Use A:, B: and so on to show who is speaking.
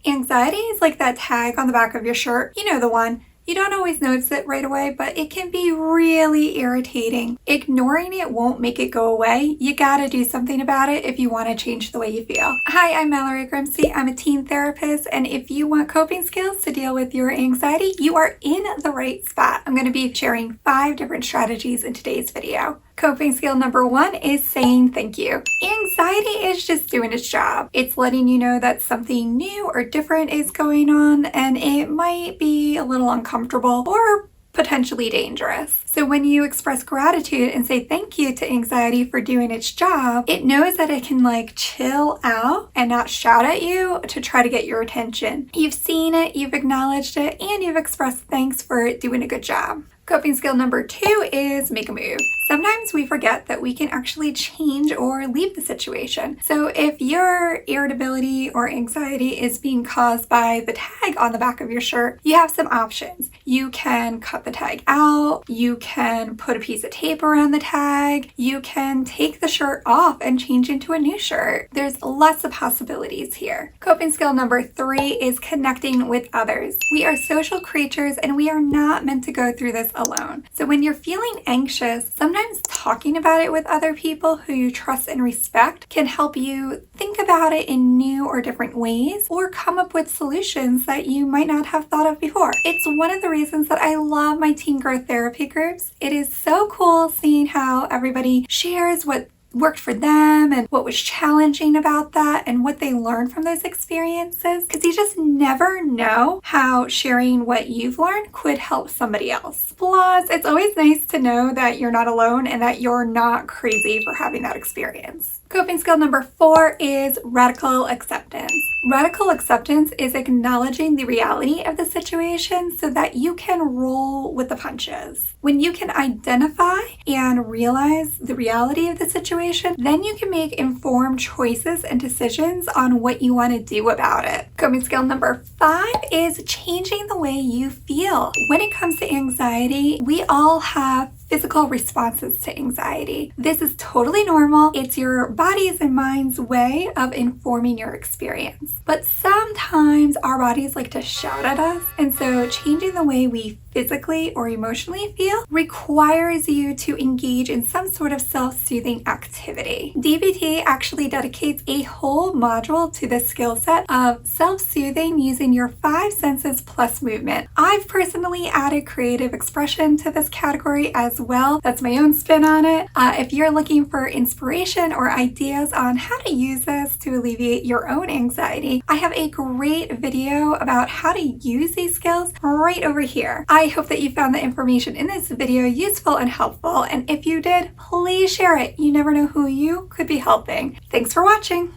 A: Anxiety is like that tag on the back of your shirt. You know the one. You don't always notice it right away, but it can be really irritating. Ignoring it won't make it go away. You gotta do something about it if you want to change the way you feel. Hi, I'm Mallory Grimsey. I'm a teen therapist, and if you want coping skills to deal with your anxiety, you are in the right spot. I'm going to be sharing 5 different strategies in today's video. Coping skill number 1 is saying thank you. Anxiety is just doing its job. It's letting you know that something new or different is going on, and it might be a little uncomfortable or potentially dangerous. So when you express gratitude and say thank you to anxiety for doing its job, it knows that it can chill out and not shout at you to try to get your attention. You've seen it, you've acknowledged it, and you've expressed thanks for doing a good job. Coping skill number 2 is make a move. Sometimes we forget that we can actually change or leave the situation. So if your irritability or anxiety is being caused by the tag on the back of your shirt, you have some options. You can cut the tag out, you can put a piece of tape around the tag, you can take the shirt off and change into a new shirt. There's lots of possibilities here. Coping skill number 3 is connecting with others. We are social creatures and we are not meant to go through this alone. So when you're feeling anxious, sometimes talking about it with other people who you trust and respect can help you think about it in new or different ways, or come up with solutions that you might not have thought of before. It's one of the reasons that I love my teen growth therapy groups. It is so cool seeing how everybody shares what worked for them and what was challenging about that and what they learned from those experiences, because you just never know how sharing what you've learned could help somebody else. Plus, it's always nice to know that you're not alone and that you're not crazy for having that experience. Coping skill number 4 is radical acceptance. Radical acceptance is acknowledging the reality of the situation so that you can roll with the punches. When you can identify and realize the reality of the situation, then you can make informed choices and decisions on what you want to do about it. Coping skill number 5 is changing the way you feel. When it comes to anxiety, we all have physical responses to anxiety. This is totally normal. It's your body's and mind's way of informing your experience. But sometimes our bodies like to shout at us, and so changing the way we physically or emotionally feel requires you to engage in some sort of self-soothing activity. DBT actually dedicates a whole module to the skill set of self-soothing using your 5 senses plus movement. I've personally added creative expression to this category as well. That's my own spin on it. If you're looking for inspiration or ideas on how to use this to alleviate your own anxiety, I have a great video about how to use these skills right over here. I hope that you found the information in this video useful and helpful, and if you did, please share it. You never know who you could be helping. Thanks for watching.